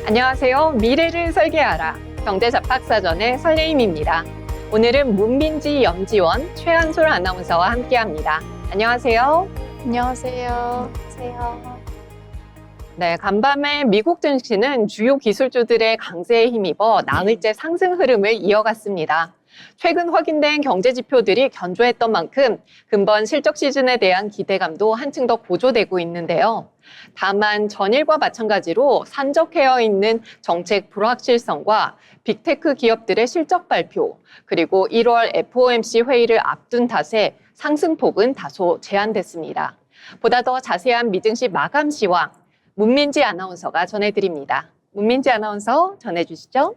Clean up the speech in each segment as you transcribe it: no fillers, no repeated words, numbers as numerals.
안녕하세요. 미래를 설계하라. 경제잡학사전의 설레임입니다. 오늘은 문민지, 염지원, 최한솔 아나운서와 함께합니다. 안녕하세요. 안녕하세요. 안녕하세요. 네, 간밤에 미국 증시는 주요 기술주들의 강세에 힘입어 나흘째 상승 흐름을 이어갔습니다. 최근 확인된 경제 지표들이 견조했던 만큼 금번 실적 시즌에 대한 기대감도 한층 더 고조되고 있는데요. 다만 전일과 마찬가지로 산적해어 있는 정책 불확실성과 빅테크 기업들의 실적 발표, 그리고 1월 FOMC 회의를 앞둔 탓에 상승폭은 다소 제한됐습니다. 보다 더 자세한 미증시 마감 시황, 문민지 아나운서가 전해드립니다. 문민지 아나운서 전해주시죠.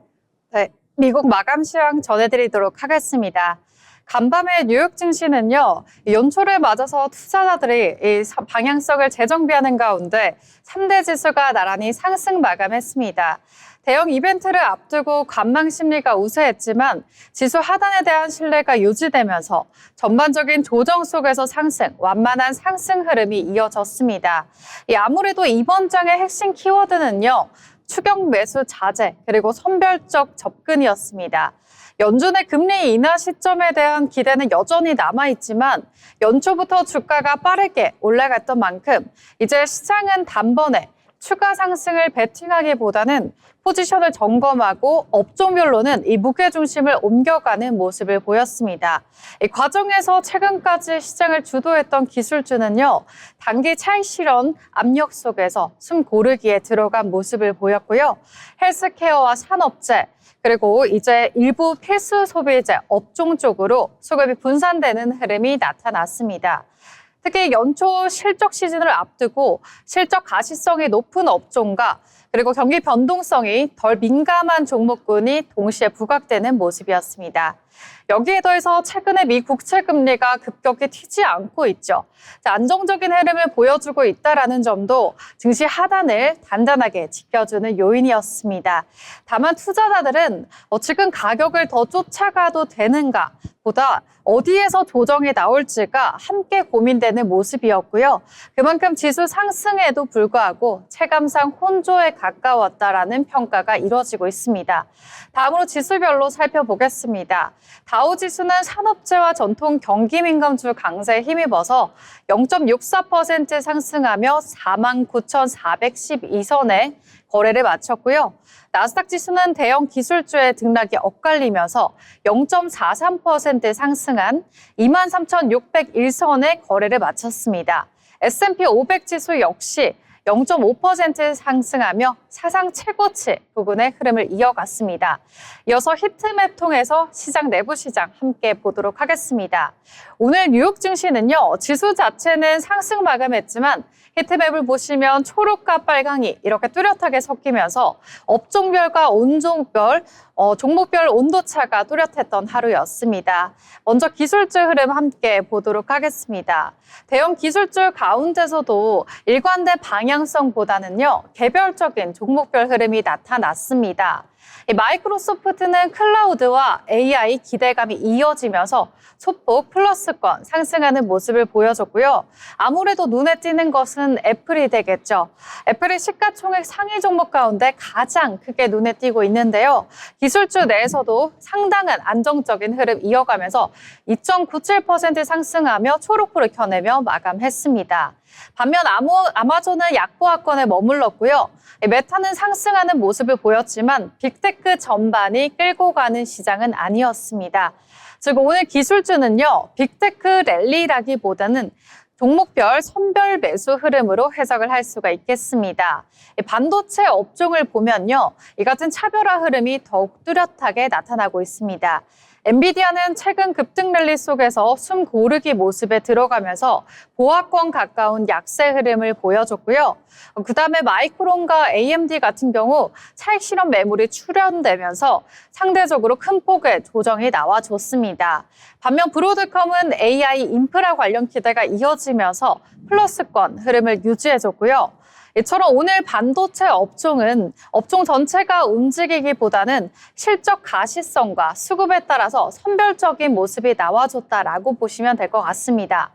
네, 미국 마감 시황 전해드리도록 하겠습니다. 간밤에 뉴욕 증시는요, 연초를 맞아서 투자자들이 이 방향성을 재정비하는 가운데 3대 지수가 나란히 상승 마감했습니다. 대형 이벤트를 앞두고 관망 심리가 우세했지만 지수 하단에 대한 신뢰가 유지되면서 전반적인 조정 속에서 완만한 상승 흐름이 이어졌습니다. 아무래도 이번 장의 핵심 키워드는요, 추격 매수 자제 그리고 선별적 접근이었습니다. 연준의 금리 인하 시점에 대한 기대는 여전히 남아있지만 연초부터 주가가 빠르게 올라갔던 만큼 이제 시장은 단번에 추가 상승을 베팅하기보다는 포지션을 점검하고 업종별로는 이 무게중심을 옮겨가는 모습을 보였습니다. 이 과정에서 최근까지 시장을 주도했던 기술주는요, 단기 차익 실현 압력 속에서 숨 고르기에 들어간 모습을 보였고요. 헬스케어와 산업재, 그리고 이제 일부 필수 소비재 업종 쪽으로 수급이 분산되는 흐름이 나타났습니다. 특히 연초 실적 시즌을 앞두고 실적 가시성이 높은 업종과 그리고 경기 변동성이 덜 민감한 종목군이 동시에 부각되는 모습이었습니다. 여기에 더해서 최근에 미 국채 금리가 급격히 튀지 않고 있죠. 안정적인 흐름을 보여주고 있다는 점도 증시 하단을 단단하게 지켜주는 요인이었습니다. 다만 투자자들은 지금 가격을 더 쫓아가도 되는가 보다 어디에서 조정이 나올지가 함께 고민되는 모습이었고요. 그만큼 지수 상승에도 불구하고 체감상 혼조에 가까웠다라는 평가가 이뤄지고 있습니다. 다음으로 지수별로 살펴보겠습니다. 다우지수는 산업재와 전통 경기민감주 강세에 힘입어서 0.64% 상승하며 49,412선에 거래를 마쳤고요. 나스닥 지수는 대형 기술주의 등락이 엇갈리면서 0.43% 상승한 23,601선에 거래를 마쳤습니다. S&P 500 지수 역시 0.5% 상승하며 사상 최고치 부근의 흐름을 이어갔습니다. 이어서 히트맵 통해서 시장 내부 시장 함께 보도록 하겠습니다. 오늘 뉴욕 증시는요, 지수 자체는 상승 마감했지만 히트맵을 보시면 초록과 빨강이 이렇게 뚜렷하게 섞이면서 업종별과 종목별 온도차가 뚜렷했던 하루였습니다. 먼저 기술주 흐름 함께 보도록 하겠습니다. 대형 기술주 가운데서도 일관된 방향성보다는요, 개별적인 종목별 흐름이 나타났습니다. 마이크로소프트는 클라우드와 AI 기대감이 이어지면서 소폭 플러스권 상승하는 모습을 보여줬고요. 아무래도 눈에 띄는 것은 애플이 되겠죠. 애플의 시가총액 상위 종목 가운데 가장 크게 눈에 띄고 있는데요. 기술주 내에서도 상당한 안정적인 흐름 이어가면서 2.97% 상승하며 초록불을 켜내며 마감했습니다. 반면 아마존은 약보합권에 머물렀고요. 메타는 상승하는 모습을 보였지만 빅테크 전반이 끌고 가는 시장은 아니었습니다. 즉 오늘 기술주는요, 빅테크 랠리라기보다는 종목별 선별 매수 흐름으로 해석을 할 수가 있겠습니다. 반도체 업종을 보면요, 이 같은 차별화 흐름이 더욱 뚜렷하게 나타나고 있습니다. 엔비디아는 최근 급등 랠리 속에서 숨 고르기 모습에 들어가면서 보합권 가까운 약세 흐름을 보여줬고요. 그다음에 마이크론과 AMD 같은 경우 차익 실현 매물이 출현되면서 상대적으로 큰 폭의 조정이 나와줬습니다. 반면 브로드컴은 AI 인프라 관련 기대가 이어지면서 플러스권 흐름을 유지해줬고요. 이처럼 오늘 반도체 업종은 업종 전체가 움직이기보다는 실적 가시성과 수급에 따라서 선별적인 모습이 나와줬다라고 보시면 될 것 같습니다.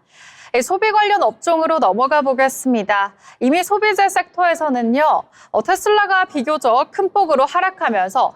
소비 관련 업종으로 넘어가 보겠습니다. 이미 소비재 섹터에서는요, 테슬라가 비교적 큰 폭으로 하락하면서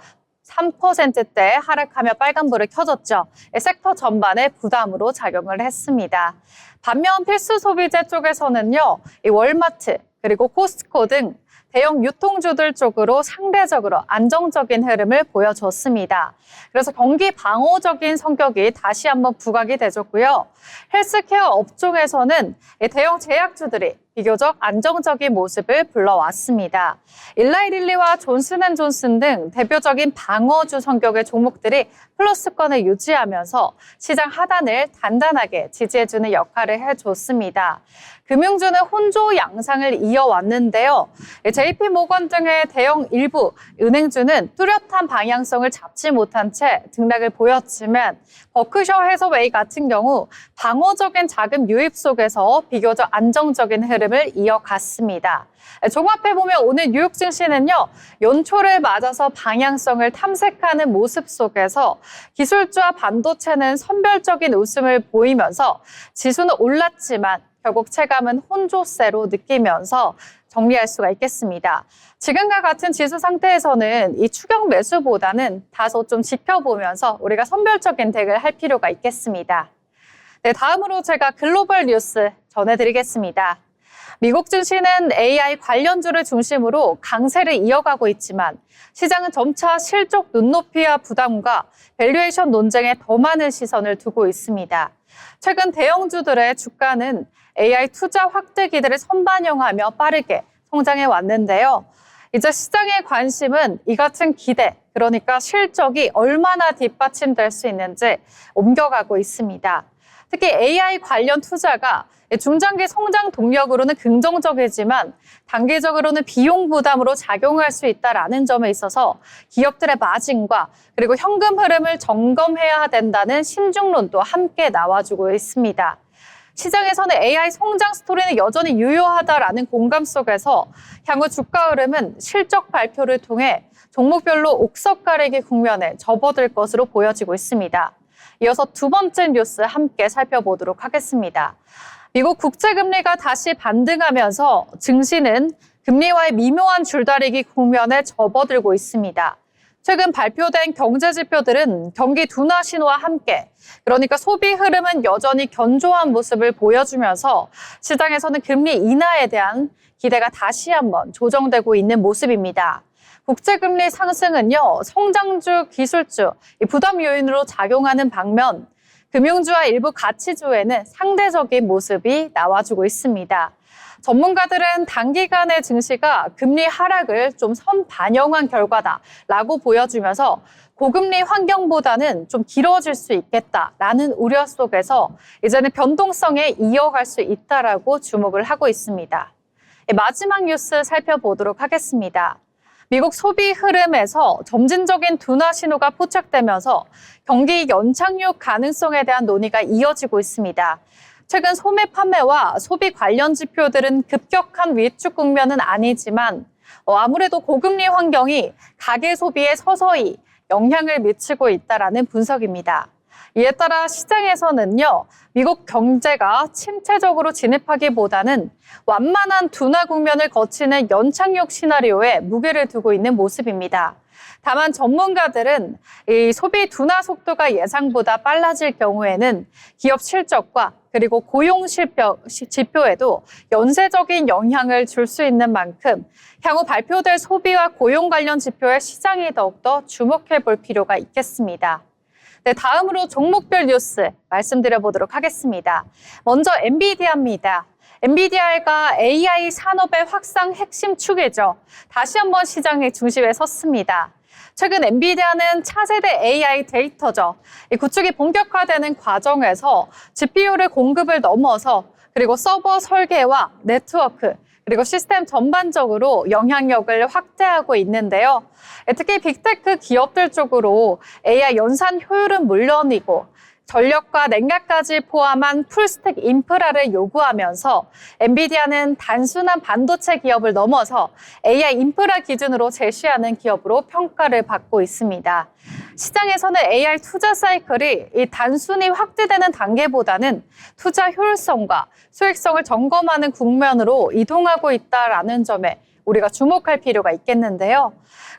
3%대 하락하며 빨간불을 켜졌죠. 섹터 전반에 부담으로 작용을 했습니다. 반면 필수 소비재 쪽에서는요, 월마트 그리고 코스트코 등 대형 유통주들 쪽으로 상대적으로 안정적인 흐름을 보여줬습니다. 그래서 경기 방어적인 성격이 다시 한번 부각이 되졌고요. 헬스케어 업종에서는 대형 제약주들이 비교적 안정적인 모습을 불러왔습니다. 일라이릴리와 존슨앤존슨 등 대표적인 방어주 성격의 종목들이 플러스권을 유지하면서 시장 하단을 단단하게 지지해주는 역할을 해줬습니다. 금융주는 혼조 양상을 이어왔는데요. JP모건 등의 대형 일부 은행주는 뚜렷한 방향성을 잡지 못한 채 등락을 보였지만 버크셔 해서웨이 같은 경우 방어적인 자금 유입 속에서 비교적 안정적인 흐름을 이어갔습니다. 종합해보면 오늘 뉴욕 증시는요, 연초를 맞아서 방향성을 탐색하는 모습 속에서 기술주와 반도체는 선별적인 웃음을 보이면서 지수는 올랐지만 결국 체감은 혼조세로 느끼면서 정리할 수가 있겠습니다. 지금과 같은 지수 상태에서는 이 추격 매수보다는 다소 좀 지켜보면서 우리가 선별적인 덱을 할 필요가 있겠습니다. 네, 다음으로 제가 글로벌 뉴스 전해드리겠습니다. 미국 증시는 AI 관련주를 중심으로 강세를 이어가고 있지만 시장은 점차 실적 눈높이와 부담과 밸류에이션 논쟁에 더 많은 시선을 두고 있습니다. 최근 대형주들의 주가는 AI 투자 확대 기대를 선반영하며 빠르게 성장해 왔는데요. 이제 시장의 관심은 이 같은 기대, 그러니까 실적이 얼마나 뒷받침될 수 있는지 옮겨가고 있습니다. 특히 AI 관련 투자가 중장기 성장 동력으로는 긍정적이지만 단기적으로는 비용 부담으로 작용할 수 있다는 점에 있어서 기업들의 마진과 그리고 현금 흐름을 점검해야 된다는 신중론도 함께 나와주고 있습니다. 시장에서는 AI 성장 스토리는 여전히 유효하다라는 공감 속에서 향후 주가 흐름은 실적 발표를 통해 종목별로 옥석 가리기 국면에 접어들 것으로 보여지고 있습니다. 이어서 두 번째 뉴스 함께 살펴보도록 하겠습니다. 미국 국채금리가 다시 반등하면서 증시는 금리와의 미묘한 줄다리기 국면에 접어들고 있습니다. 최근 발표된 경제 지표들은 경기 둔화 신호와 함께 그러니까 소비 흐름은 여전히 견조한 모습을 보여주면서 시장에서는 금리 인하에 대한 기대가 다시 한번 조정되고 있는 모습입니다. 국제금리 상승은요, 성장주, 기술주, 부담 요인으로 작용하는 반면 금융주와 일부 가치주에는 상대적인 모습이 나와주고 있습니다. 전문가들은 단기간의 증시가 금리 하락을 좀 선반영한 결과다라고 보여주면서 고금리 환경보다는 좀 길어질 수 있겠다라는 우려 속에서 이제는 변동성에 이어갈 수 있다라고 주목을 하고 있습니다. 마지막 뉴스 살펴보도록 하겠습니다. 미국 소비 흐름에서 점진적인 둔화 신호가 포착되면서 경기 연착륙 가능성에 대한 논의가 이어지고 있습니다. 최근 소매 판매와 소비 관련 지표들은 급격한 위축 국면은 아니지만 아무래도 고금리 환경이 가계 소비에 서서히 영향을 미치고 있다라는 분석입니다. 이에 따라 시장에서는요, 미국 경제가 침체적으로 진입하기보다는 완만한 둔화 국면을 거치는 연착륙 시나리오에 무게를 두고 있는 모습입니다. 다만 전문가들은 이 소비 둔화 속도가 예상보다 빨라질 경우에는 기업 실적과 그리고 고용 지표에도 연쇄적인 영향을 줄 수 있는 만큼 향후 발표될 소비와 고용 관련 지표에 시장이 더욱더 주목해 볼 필요가 있겠습니다. 네, 다음으로 종목별 뉴스 말씀드려보도록 하겠습니다. 먼저 엔비디아입니다. 엔비디아가 AI 산업의 확산 핵심 축이죠. 다시 한번 시장의 중심에 섰습니다. 최근 엔비디아는 차세대 AI 데이터죠. 이 구축이 본격화되는 과정에서 GPU를 공급을 넘어서 그리고 서버 설계와 네트워크 그리고 시스템 전반적으로 영향력을 확대하고 있는데요. 특히 빅테크 기업들 쪽으로 AI 연산 효율은 물론이고 전력과 냉각까지 포함한 풀스택 인프라를 요구하면서 엔비디아는 단순한 반도체 기업을 넘어서 AI 인프라 기준으로 제시하는 기업으로 평가를 받고 있습니다. 시장에서는 AI 투자 사이클이 이 단순히 확대되는 단계보다는 투자 효율성과 수익성을 점검하는 국면으로 이동하고 있다라는 점에 우리가 주목할 필요가 있겠는데요.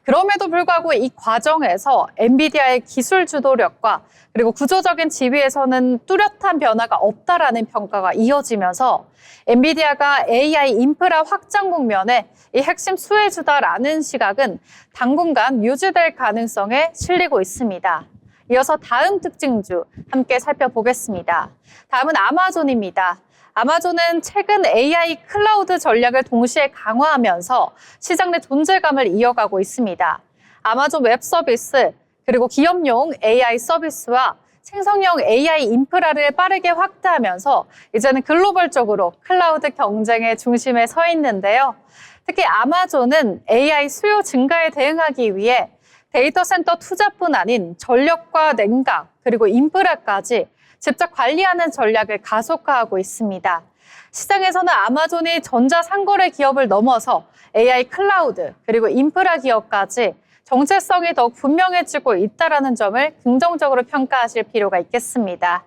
그럼에도 불구하고 이 과정에서 엔비디아의 기술 주도력과 그리고 구조적인 지위에서는 뚜렷한 변화가 없다라는 평가가 이어지면서 엔비디아가 AI 인프라 확장 국면에 이 핵심 수혜주다라는 시각은 당분간 유지될 가능성에 실리고 있습니다. 이어서 다음 특징주 함께 살펴보겠습니다. 다음은 아마존입니다. 아마존은 최근 AI 클라우드 전략을 동시에 강화하면서 시장 내 존재감을 이어가고 있습니다. 아마존 웹 서비스, 그리고 기업용 AI 서비스와 생성형 AI 인프라를 빠르게 확대하면서 이제는 글로벌적으로 클라우드 경쟁의 중심에 서 있는데요. 특히 아마존은 AI 수요 증가에 대응하기 위해 데이터 센터 투자뿐 아닌 전력과 냉각, 그리고 인프라까지 직접 관리하는 전략을 가속화하고 있습니다. 시장에서는 아마존이 전자상거래 기업을 넘어서 AI 클라우드, 그리고 인프라 기업까지 정체성이 더욱 분명해지고 있다는 점을 긍정적으로 평가하실 필요가 있겠습니다.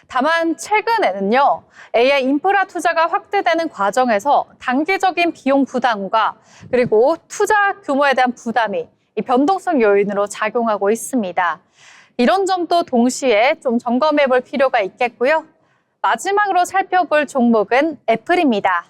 다만 최근에는요, AI 인프라 투자가 확대되는 과정에서 단기적인 비용 부담과 그리고 투자 규모에 대한 부담이 이 변동성 요인으로 작용하고 있습니다. 이런 점도 동시에 좀 점검해 볼 필요가 있겠고요. 마지막으로 살펴볼 종목은 애플입니다.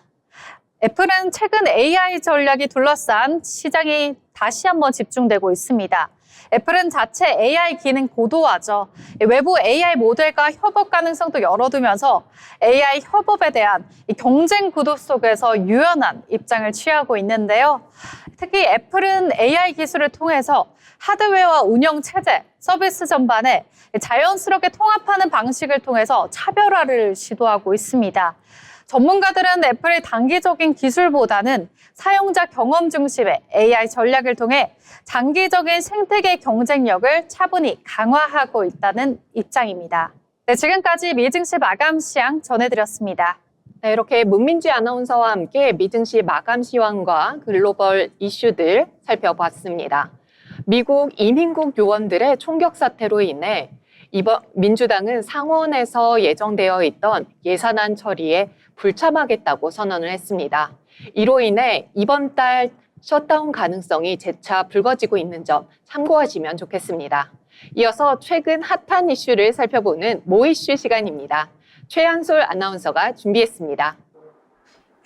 애플은 최근 AI 전략이 둘러싼 시장이 다시 한번 집중되고 있습니다. 애플은 자체 AI 기능 고도화죠. 외부 AI 모델과 협업 가능성도 열어두면서 AI 협업에 대한 이 경쟁 구도 속에서 유연한 입장을 취하고 있는데요. 특히 애플은 AI 기술을 통해서 하드웨어와 운영 체제, 서비스 전반에 자연스럽게 통합하는 방식을 통해서 차별화를 시도하고 있습니다. 전문가들은 애플의 단기적인 기술보다는 사용자 경험 중심의 AI 전략을 통해 장기적인 생태계 경쟁력을 차분히 강화하고 있다는 입장입니다. 네, 지금까지 미증시 마감 시황 전해드렸습니다. 네, 이렇게 문민지 아나운서와 함께 미증시 마감 시황과 글로벌 이슈들 살펴봤습니다. 미국 이민국 요원들의 총격 사태로 인해 이번 민주당은 상원에서 예정되어 있던 예산안 처리에 불참하겠다고 선언을 했습니다. 이로 인해 이번 달 셧다운 가능성이 재차 불거지고 있는 점 참고하시면 좋겠습니다. 이어서 최근 핫한 이슈를 살펴보는 모 이슈 시간입니다. 최한솔 아나운서가 준비했습니다.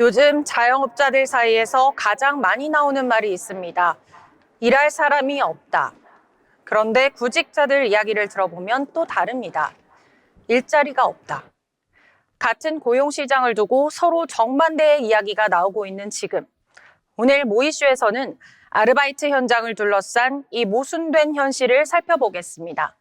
요즘 자영업자들 사이에서 가장 많이 나오는 말이 있습니다. 일할 사람이 없다. 그런데 구직자들 이야기를 들어보면 또 다릅니다. 일자리가 없다. 같은 고용시장을 두고 서로 정반대의 이야기가 나오고 있는 지금. 오늘 모 이슈에서는 아르바이트 현장을 둘러싼 이 모순된 현실을 살펴보겠습니다.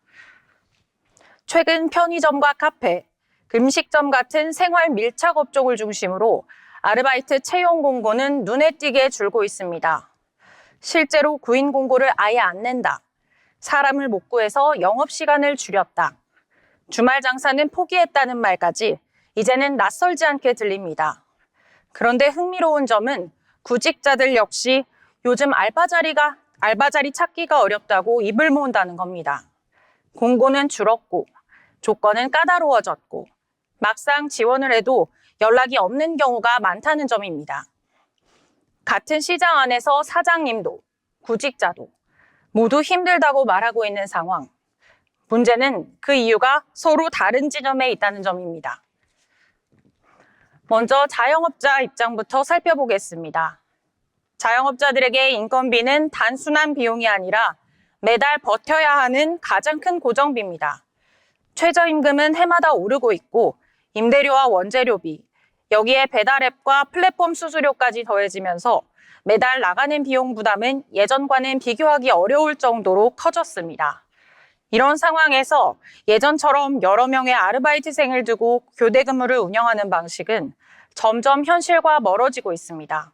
최근 편의점과 카페, 음식점 같은 생활 밀착 업종을 중심으로 아르바이트 채용 공고는 눈에 띄게 줄고 있습니다. 실제로 구인 공고를 아예 안 낸다. 사람을 못 구해서 영업시간을 줄였다. 주말 장사는 포기했다는 말까지 이제는 낯설지 않게 들립니다. 그런데 흥미로운 점은 구직자들 역시 요즘 알바자리 찾기가 어렵다고 입을 모은다는 겁니다. 공고는 줄었고 조건은 까다로워졌고 막상 지원을 해도 연락이 없는 경우가 많다는 점입니다. 같은 시장 안에서 사장님도 구직자도 모두 힘들다고 말하고 있는 상황. 문제는 그 이유가 서로 다른 지점에 있다는 점입니다. 먼저 자영업자 입장부터 살펴보겠습니다. 자영업자들에게 인건비는 단순한 비용이 아니라 매달 버텨야 하는 가장 큰 고정비입니다. 최저임금은 해마다 오르고 있고 임대료와 원재료비, 여기에 배달앱과 플랫폼 수수료까지 더해지면서 매달 나가는 비용 부담은 예전과는 비교하기 어려울 정도로 커졌습니다. 이런 상황에서 예전처럼 여러 명의 아르바이트생을 두고 교대 근무를 운영하는 방식은 점점 현실과 멀어지고 있습니다.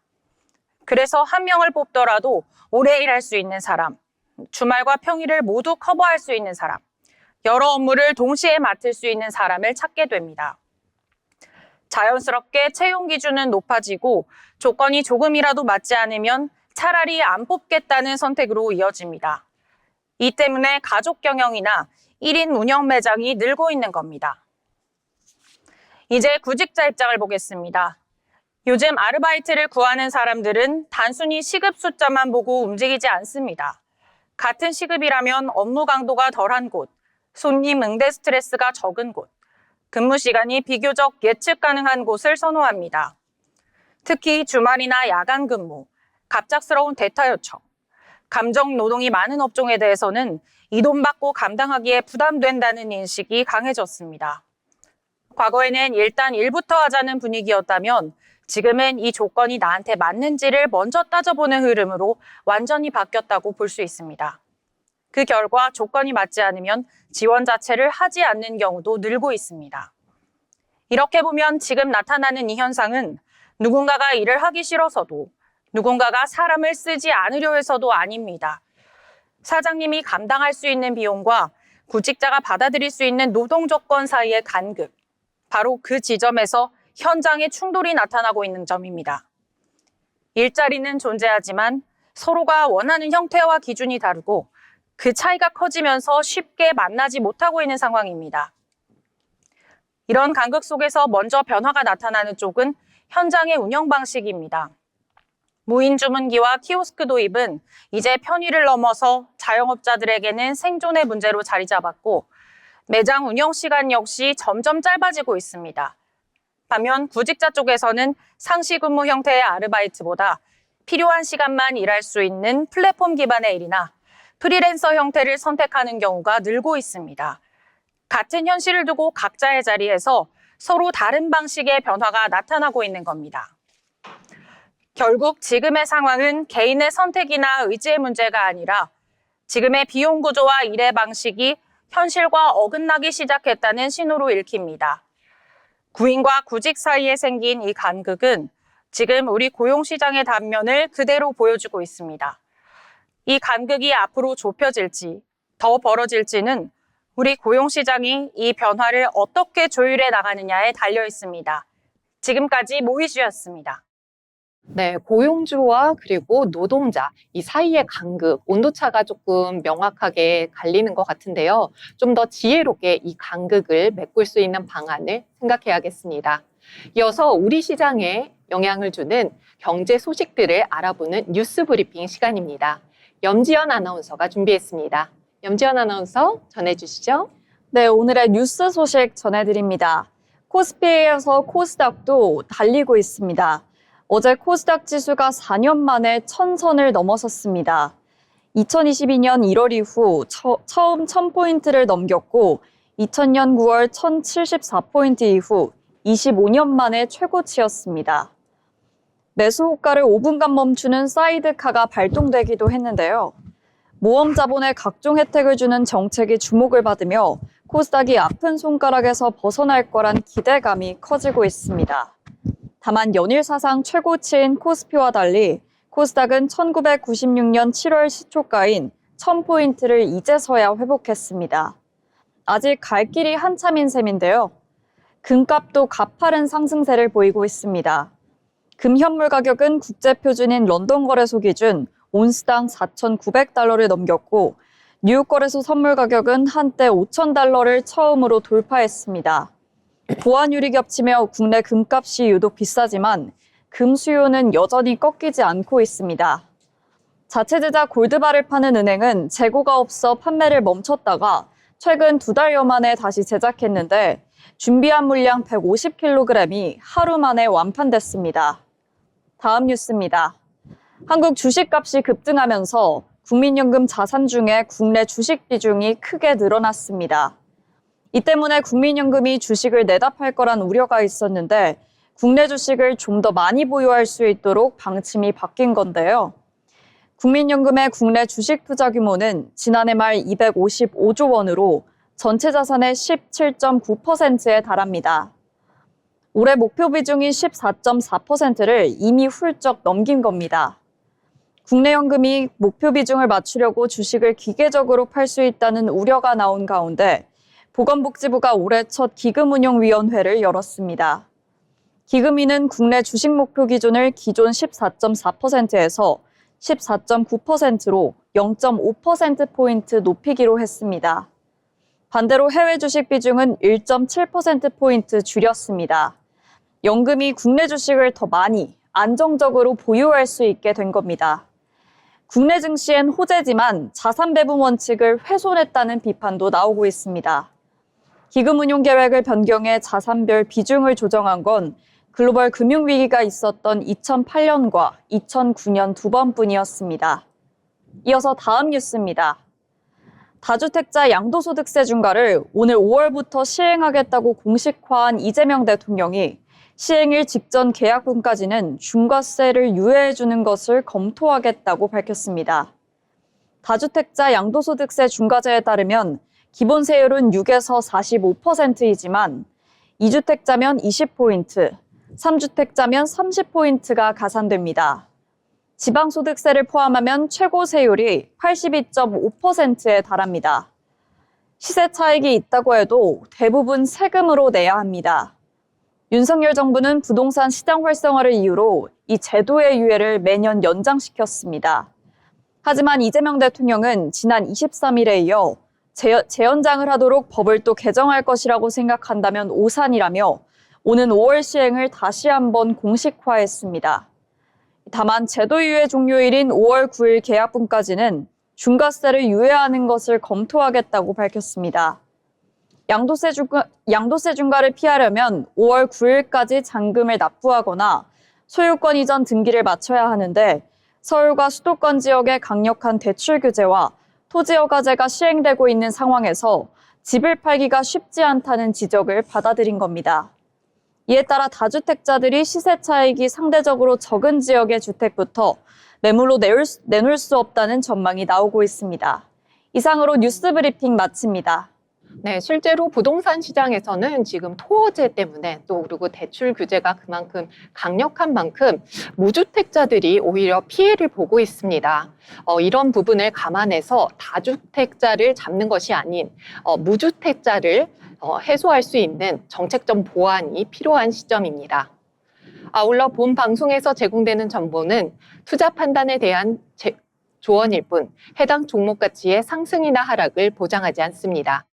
그래서 한 명을 뽑더라도 오래 일할 수 있는 사람, 주말과 평일을 모두 커버할 수 있는 사람, 여러 업무를 동시에 맡을 수 있는 사람을 찾게 됩니다. 자연스럽게 채용 기준은 높아지고 조건이 조금이라도 맞지 않으면 차라리 안 뽑겠다는 선택으로 이어집니다. 이 때문에 가족 경영이나 1인 운영 매장이 늘고 있는 겁니다. 이제 구직자 입장을 보겠습니다. 요즘 아르바이트를 구하는 사람들은 단순히 시급 숫자만 보고 움직이지 않습니다. 같은 시급이라면 업무 강도가 덜한 곳, 손님 응대 스트레스가 적은 곳, 근무 시간이 비교적 예측 가능한 곳을 선호합니다. 특히 주말이나 야간 근무, 갑작스러운 대타 요청, 감정 노동이 많은 업종에 대해서는 이 돈 받고 감당하기에 부담된다는 인식이 강해졌습니다. 과거에는 일단 일부터 하자는 분위기였다면 지금은 이 조건이 나한테 맞는지를 먼저 따져보는 흐름으로 완전히 바뀌었다고 볼 수 있습니다. 그 결과 조건이 맞지 않으면 지원 자체를 하지 않는 경우도 늘고 있습니다. 이렇게 보면 지금 나타나는 이 현상은 누군가가 일을 하기 싫어서도 누군가가 사람을 쓰지 않으려 해서도 아닙니다. 사장님이 감당할 수 있는 비용과 구직자가 받아들일 수 있는 노동 조건 사이의 간극, 바로 그 지점에서 현장의 충돌이 나타나고 있는 점입니다. 일자리는 존재하지만 서로가 원하는 형태와 기준이 다르고 그 차이가 커지면서 쉽게 만나지 못하고 있는 상황입니다. 이런 간극 속에서 먼저 변화가 나타나는 쪽은 현장의 운영 방식입니다. 무인 주문기와 키오스크 도입은 이제 편의를 넘어서 자영업자들에게는 생존의 문제로 자리 잡았고 매장 운영 시간 역시 점점 짧아지고 있습니다. 반면 구직자 쪽에서는 상시 근무 형태의 아르바이트보다 필요한 시간만 일할 수 있는 플랫폼 기반의 일이나 프리랜서 형태를 선택하는 경우가 늘고 있습니다. 같은 현실을 두고 각자의 자리에서 서로 다른 방식의 변화가 나타나고 있는 겁니다. 결국 지금의 상황은 개인의 선택이나 의지의 문제가 아니라 지금의 비용 구조와 일의 방식이 현실과 어긋나기 시작했다는 신호로 읽힙니다. 구인과 구직 사이에 생긴 이 간극은 지금 우리 고용시장의 단면을 그대로 보여주고 있습니다. 이 간극이 앞으로 좁혀질지 더 벌어질지는 우리 고용시장이 이 변화를 어떻게 조율해 나가느냐에 달려 있습니다. 지금까지 모이주였습니다. 네, 고용주와 그리고 노동자 이 사이의 간극, 온도차가 조금 명확하게 갈리는 것 같은데요. 좀 더 지혜롭게 이 간극을 메꿀 수 있는 방안을 생각해야겠습니다. 이어서 우리 시장에 영향을 주는 경제 소식들을 알아보는 뉴스 브리핑 시간입니다. 염지연 아나운서가 준비했습니다. 염지연 아나운서 전해주시죠. 네, 오늘의 뉴스 소식 전해드립니다. 코스피에 이어서 코스닥도 달리고 있습니다. 어제 코스닥 지수가 4년 만에 1000선을 넘어섰습니다. 2022년 1월 이후 처음 1000포인트를 넘겼고 2000년 9월 1074포인트 이후 25년 만에 최고치였습니다. 매수 호가를 5분간 멈추는 사이드카가 발동되기도 했는데요. 모험 자본에 각종 혜택을 주는 정책이 주목을 받으며 코스닥이 아픈 손가락에서 벗어날 거란 기대감이 커지고 있습니다. 다만 연일 사상 최고치인 코스피와 달리 코스닥은 1996년 7월 시초가인 1000포인트를 이제서야 회복했습니다. 아직 갈 길이 한참인 셈인데요. 금값도 가파른 상승세를 보이고 있습니다. 금 현물 가격은 국제표준인 런던 거래소 기준 온스당 4,900달러를 넘겼고 뉴욕 거래소 선물 가격은 한때 5,000달러를 처음으로 돌파했습니다. 보완율이 겹치며 국내 금값이 유독 비싸지만 금 수요는 여전히 꺾이지 않고 있습니다. 자체 제작 골드바를 파는 은행은 재고가 없어 판매를 멈췄다가 최근 2달여 만에 다시 제작했는데 준비한 물량 150kg이 하루 만에 완판됐습니다. 다음 뉴스입니다. 한국 주식값이 급등하면서 국민연금 자산 중에 국내 주식 비중이 크게 늘어났습니다. 이 때문에 국민연금이 주식을 내다 팔 거란 우려가 있었는데 국내 주식을 좀 더 많이 보유할 수 있도록 방침이 바뀐 건데요. 국민연금의 국내 주식 투자 규모는 지난해 말 255조 원으로 전체 자산의 17.9%에 달합니다. 올해 목표 비중인 14.4%를 이미 훌쩍 넘긴 겁니다. 국내 연금이 목표 비중을 맞추려고 주식을 기계적으로 팔 수 있다는 우려가 나온 가운데 보건복지부가 올해 첫 기금운용위원회를 열었습니다. 기금위는 국내 주식 목표 기준을 기존 14.4%에서 14.9%로 0.5%포인트 높이기로 했습니다. 반대로 해외 주식 비중은 1.7%포인트 줄였습니다. 연금이 국내 주식을 더 많이 안정적으로 보유할 수 있게 된 겁니다. 국내 증시엔 호재지만 자산 배분 원칙을 훼손했다는 비판도 나오고 있습니다. 기금 운용 계획을 변경해 자산별 비중을 조정한 건 글로벌 금융위기가 있었던 2008년과 2009년 두 번뿐이었습니다. 이어서 다음 뉴스입니다. 다주택자 양도소득세 중과를 오늘 5월부터 시행하겠다고 공식화한 이재명 대통령이 시행일 직전 계약분까지는 중과세를 유예해주는 것을 검토하겠다고 밝혔습니다. 다주택자 양도소득세 중과제에 따르면 기본세율은 6에서 45%이지만 2주택자면 20포인트, 3주택자면 30포인트가 가산됩니다. 지방소득세를 포함하면 최고 세율이 82.5%에 달합니다. 시세 차익이 있다고 해도 대부분 세금으로 내야 합니다. 윤석열 정부는 부동산 시장 활성화를 이유로 이 제도의 유예를 매년 연장시켰습니다. 하지만 이재명 대통령은 지난 23일에 이어 재연장을 하도록 법을 또 개정할 것이라고 생각한다면 오산이라며 오는 5월 시행을 다시 한번 공식화했습니다. 다만 제도 유예 종료일인 5월 9일 계약분까지는 중과세를 유예하는 것을 검토하겠다고 밝혔습니다. 양도세 중과를 피하려면 5월 9일까지 잔금을 납부하거나 소유권 이전 등기를 마쳐야 하는데 서울과 수도권 지역의 강력한 대출 규제와 토지 허가제가 시행되고 있는 상황에서 집을 팔기가 쉽지 않다는 지적을 받아들인 겁니다. 이에 따라 다주택자들이 시세 차익이 상대적으로 적은 지역의 주택부터 매물로 내놓을 수 없다는 전망이 나오고 있습니다. 이상으로 뉴스 브리핑 마칩니다. 네, 실제로 부동산 시장에서는 지금 토어제 때문에 또 그리고 대출 규제가 그만큼 강력한 만큼 무주택자들이 오히려 피해를 보고 있습니다. 이런 부분을 감안해서 다주택자를 잡는 것이 아닌 무주택자를 해소할 수 있는 정책적 보완이 필요한 시점입니다. 아울러 본 방송에서 제공되는 정보는 투자 판단에 대한 조언일 뿐 해당 종목 가치의 상승이나 하락을 보장하지 않습니다.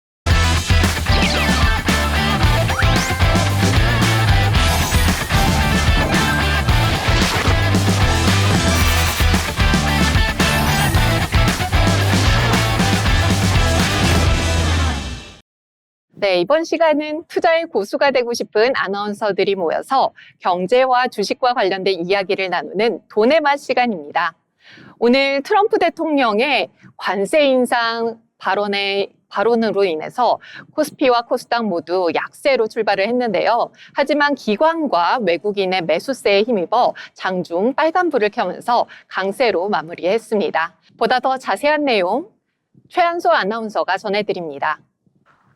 네, 이번 시간은 투자의 고수가 되고 싶은 아나운서들이 모여서 경제와 주식과 관련된 이야기를 나누는 돈의 맛 시간입니다. 오늘 트럼프 대통령의 관세 인상 발언으로 인해서 코스피와 코스닥 모두 약세로 출발을 했는데요. 하지만 기관과 외국인의 매수세에 힘입어 장중 빨간불을 켜면서 강세로 마무리했습니다. 보다 더 자세한 내용 최한소 아나운서가 전해드립니다.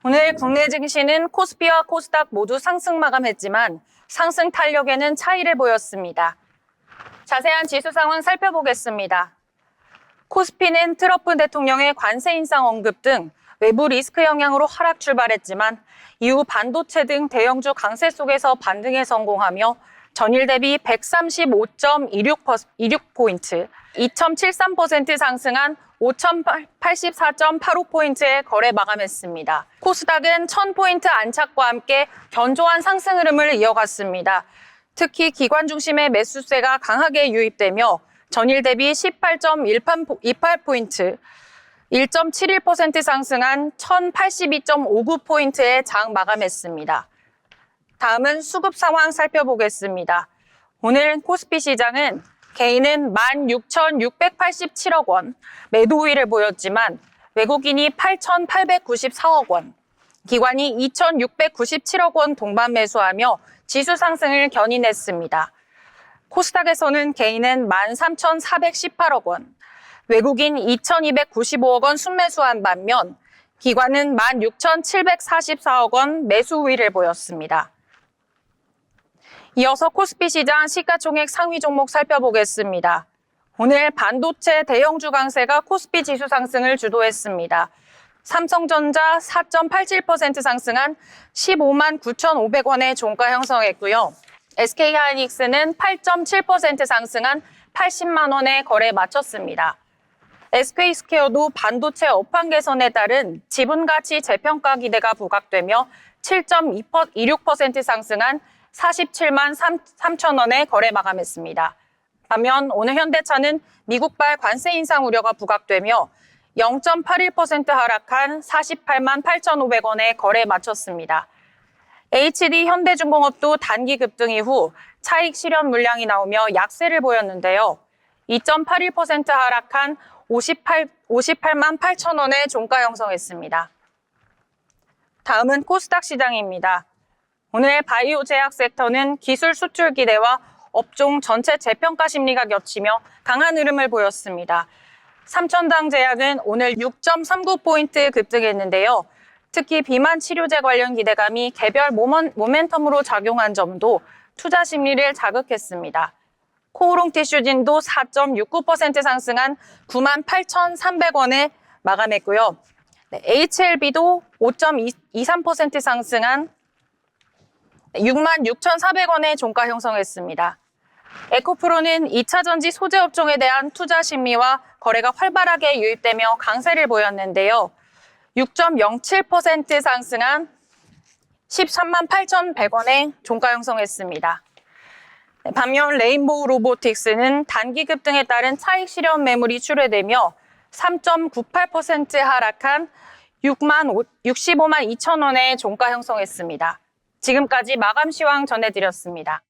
오늘 국내 증시는 코스피와 코스닥 모두 상승 마감했지만 상승 탄력에는 차이를 보였습니다. 자세한 지수 상황 살펴보겠습니다. 코스피는 트럼프 대통령의 관세 인상 언급 등 외부 리스크 영향으로 하락 출발했지만 이후 반도체 등 대형주 강세 속에서 반등에 성공하며 전일 대비 135.26포인트, 2.73% 상승한 5,084.85포인트의 거래 마감했습니다. 코스닥은 1,000포인트 안착과 함께 견조한 상승 흐름을 이어갔습니다. 특히 기관 중심의 매수세가 강하게 유입되며 전일 대비 18.28포인트, 1.71% 상승한 1,082.59포인트의 장 마감했습니다. 다음은 수급 상황 살펴보겠습니다. 오늘 코스피 시장은 개인은 16,687억 원 매도 우위를 보였지만 외국인이 8,894억 원, 기관이 2,697억 원 동반 매수하며 지수 상승을 견인했습니다. 코스닥에서는 개인은 13,418억 원, 외국인 2,295억 원 순매수한 반면 기관은 16,744억 원 매수 우위를 보였습니다. 이어서 코스피 시장 시가총액 상위 종목 살펴보겠습니다. 오늘 반도체 대형주 강세가 코스피 지수 상승을 주도했습니다. 삼성전자 4.87% 상승한 15만 9,500원의 종가 형성했고요. SK하이닉스는 8.7% 상승한 80만 원에 거래 마쳤습니다. SK스퀘어도 반도체 업황 개선에 따른 지분가치 재평가 기대가 부각되며 7.26% 상승한 47만 3천 원에 거래 마감했습니다. 반면 오늘 현대차는 미국발 관세 인상 우려가 부각되며 0.81% 하락한 48만 8,500원에 거래 마쳤습니다. HD 현대중공업도 단기 급등 이후 차익 실현 물량이 나오며 약세를 보였는데요. 2.81% 하락한 58만 8천 원의 종가 형성했습니다. 다음은 코스닥 시장입니다. 오늘 바이오 제약 섹터는 기술 수출 기대와 업종 전체 재평가 심리가 겹치며 강한 흐름을 보였습니다. 삼천당 제약은 오늘 6.39포인트 급등했는데요. 특히 비만 치료제 관련 기대감이 개별 모멘텀으로 작용한 점도 투자 심리를 자극했습니다. 코오롱 티슈진도 4.69% 상승한 98,300원에 마감했고요. HLB도 5.23% 상승한 66,400원에 종가 형성했습니다. 에코프로는 2차 전지 소재 업종에 대한 투자 심리와 거래가 활발하게 유입되며 강세를 보였는데요. 6.07% 상승한 13만 8,100원에 종가 형성했습니다. 반면 레인보우 로보틱스는 단기 급등에 따른 차익 실현 매물이 출회되며 3.98% 하락한 65만 2천 원에 종가 형성했습니다. 지금까지 마감 시황 전해드렸습니다.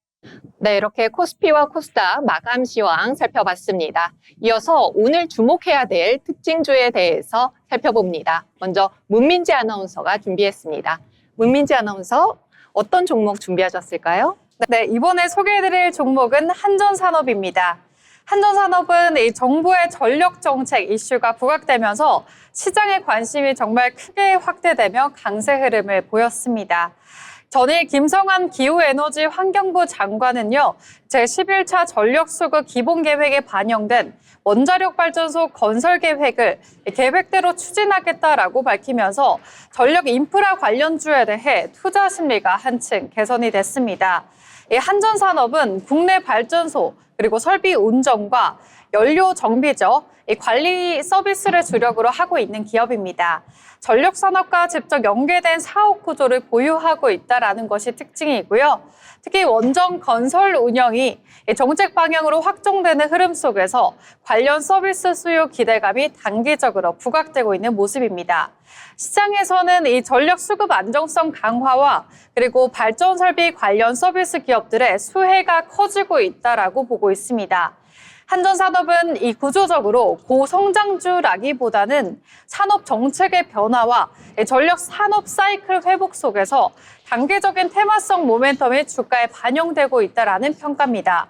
네, 이렇게 코스피와 코스닥 마감 시황 살펴봤습니다. 이어서 오늘 주목해야 될 특징주에 대해서 살펴봅니다. 먼저 문민지 아나운서가 준비했습니다. 문민지 아나운서, 어떤 종목 준비하셨을까요? 네, 이번에 소개해드릴 종목은 한전산업입니다. 한전산업은 이 정부의 전력 정책 이슈가 부각되면서 시장의 관심이 정말 크게 확대되며 강세 흐름을 보였습니다. 전일 김성환 기후에너지 환경부 장관은요, 제11차 전력수급 기본계획에 반영된 원자력 발전소 건설 계획을 계획대로 추진하겠다라고 밝히면서 전력 인프라 관련주에 대해 투자 심리가 한층 개선이 됐습니다. 이 한전산업은 국내 발전소 그리고 설비 운전과 연료 정비죠, 이 관리 서비스를 주력으로 하고 있는 기업입니다. 전력 산업과 직접 연계된 사업 구조를 보유하고 있다는 것이 특징이고요. 특히 원전 건설 운영이 정책 방향으로 확정되는 흐름 속에서 관련 서비스 수요 기대감이 단기적으로 부각되고 있는 모습입니다. 시장에서는 이 전력 수급 안정성 강화와 그리고 발전 설비 관련 서비스 기업들의 수혜가 커지고 있다라고 보고 있습니다. 한전산업은 이 구조적으로 고성장주라기보다는 산업 정책의 변화와 전력 산업 사이클 회복 속에서 단계적인 테마성 모멘텀이 주가에 반영되고 있다라는 평가입니다.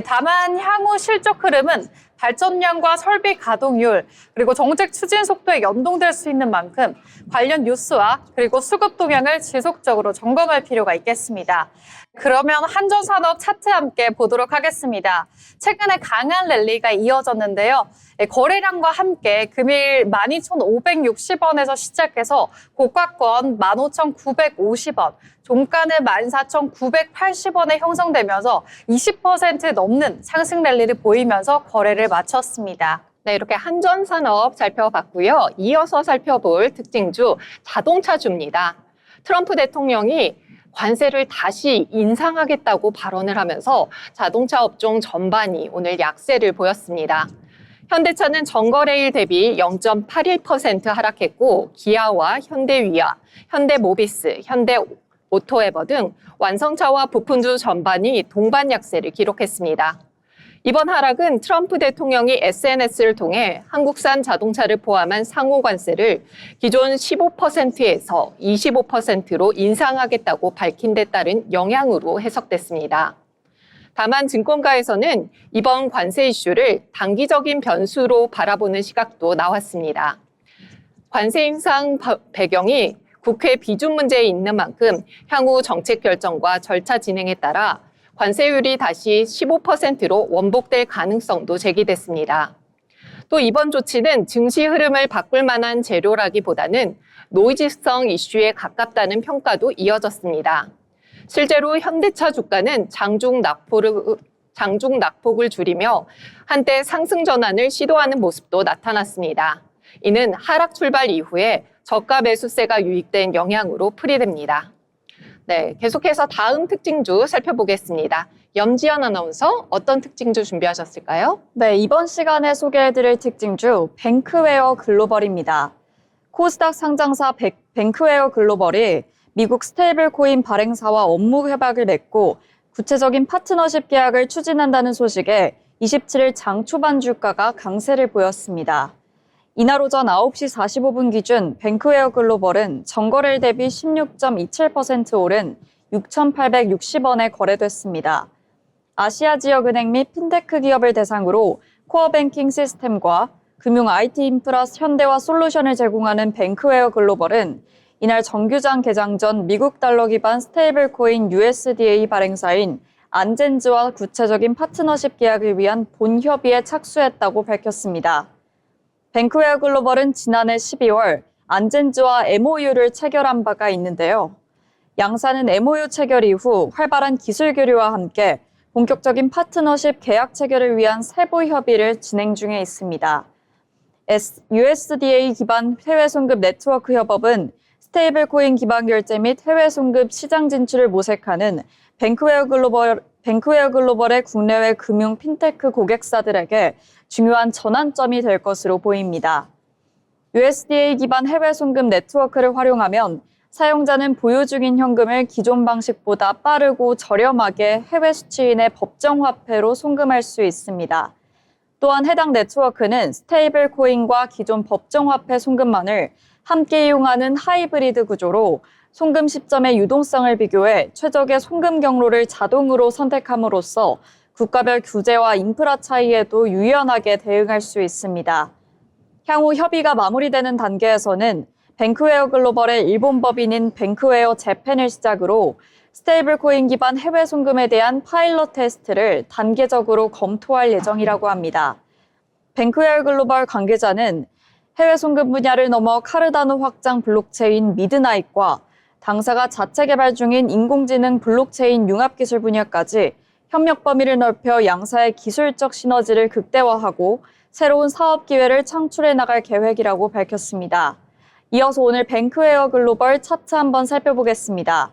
다만 향후 실적 흐름은 발전량과 설비 가동률 그리고 정책 추진 속도에 연동될 수 있는 만큼 관련 뉴스와 그리고 수급 동향을 지속적으로 점검할 필요가 있겠습니다. 그러면 한전산업 차트 함께 보도록 하겠습니다. 최근에 강한 랠리가 이어졌는데요. 거래량과 함께 금일 12,560원에서 시작해서 고가권 15,950원, 종가는 14,980원에 형성되면서 20% 넘는 상승 랠리를 보이면서 거래를 마쳤습니다. 네, 이렇게 한전산업 살펴봤고요. 이어서 살펴볼 특징주 자동차주입니다. 트럼프 대통령이 관세를 다시 인상하겠다고 발언을 하면서 자동차 업종 전반이 오늘 약세를 보였습니다. 현대차는 전거래일 대비 0.81% 하락했고 기아와 현대위아, 현대모비스, 현대오토에버 등 완성차와 부품주 전반이 동반 약세를 기록했습니다. 이번 하락은 트럼프 대통령이 SNS를 통해 한국산 자동차를 포함한 상호 관세를 기존 15%에서 25%로 인상하겠다고 밝힌 데 따른 영향으로 해석됐습니다. 다만 증권가에서는 이번 관세 이슈를 단기적인 변수로 바라보는 시각도 나왔습니다. 관세 인상 배경이 국회 비준 문제에 있는 만큼 향후 정책 결정과 절차 진행에 따라 관세율이 다시 15%로 원복될 가능성도 제기됐습니다. 또 이번 조치는 증시 흐름을 바꿀 만한 재료라기보다는 노이즈성 이슈에 가깝다는 평가도 이어졌습니다. 실제로 현대차 주가는 장중 낙폭으로 장중 낙폭을 줄이며 한때 상승 전환을 시도하는 모습도 나타났습니다. 이는 하락 출발 이후에 저가 매수세가 유입된 영향으로 풀이됩니다. 네, 계속해서 다음 특징주 살펴보겠습니다. 염지연 아나운서, 어떤 특징주 준비하셨을까요? 네, 이번 시간에 소개해드릴 특징주 뱅크웨어 글로벌입니다. 코스닥 상장사 뱅크웨어 글로벌이 미국 스테이블 코인 발행사와 업무 협약을 맺고 구체적인 파트너십 계약을 추진한다는 소식에 27일 장 초반 주가가 강세를 보였습니다. 이날 오전 9시 45분 기준 뱅크웨어 글로벌은 전거래일 대비 16.27% 오른 6,860원에 거래됐습니다. 아시아 지역 은행 및 핀테크 기업을 대상으로 코어 뱅킹 시스템과 금융 IT 인프라 현대화 솔루션을 제공하는 뱅크웨어 글로벌은 이날 정규장 개장 전 미국 달러 기반 스테이블 코인 USDA 발행사인 안젠즈와 구체적인 파트너십 계약을 위한 본 협의에 착수했다고 밝혔습니다. 뱅크웨어 글로벌은 지난해 12월 안젠즈와 MOU를 체결한 바가 있는데요. 양사는 MOU 체결 이후 활발한 기술 교류와 함께 본격적인 파트너십 계약 체결을 위한 세부 협의를 진행 중에 있습니다. USDA 기반 해외 송급 네트워크 협업은 스테이블 코인 기반 결제 및 해외 송급 시장 진출을 모색하는 뱅크웨어 글로벌의 국내외 금융 핀테크 고객사들에게 중요한 전환점이 될 것으로 보입니다. USDA 기반 해외 송금 네트워크를 활용하면 사용자는 보유 중인 현금을 기존 방식보다 빠르고 저렴하게 해외 수취인의 법정 화폐로 송금할 수 있습니다. 또한 해당 네트워크는 스테이블 코인과 기존 법정 화폐 송금만을 함께 이용하는 하이브리드 구조로 송금 시점의 유동성을 비교해 최적의 송금 경로를 자동으로 선택함으로써 국가별 규제와 인프라 차이에도 유연하게 대응할 수 있습니다. 향후 협의가 마무리되는 단계에서는 뱅크웨어 글로벌의 일본 법인인 뱅크웨어 재팬을 시작으로 스테이블 코인 기반 해외 송금에 대한 파일럿 테스트를 단계적으로 검토할 예정이라고 합니다. 뱅크웨어 글로벌 관계자는 해외 송금 분야를 넘어 카르다노 확장 블록체인 미드나잇과 당사가 자체 개발 중인 인공지능 블록체인 융합 기술 분야까지 협력 범위를 넓혀 양사의 기술적 시너지를 극대화하고 새로운 사업 기회를 창출해 나갈 계획이라고 밝혔습니다. 이어서 오늘 뱅크웨어 글로벌 차트 한번 살펴보겠습니다.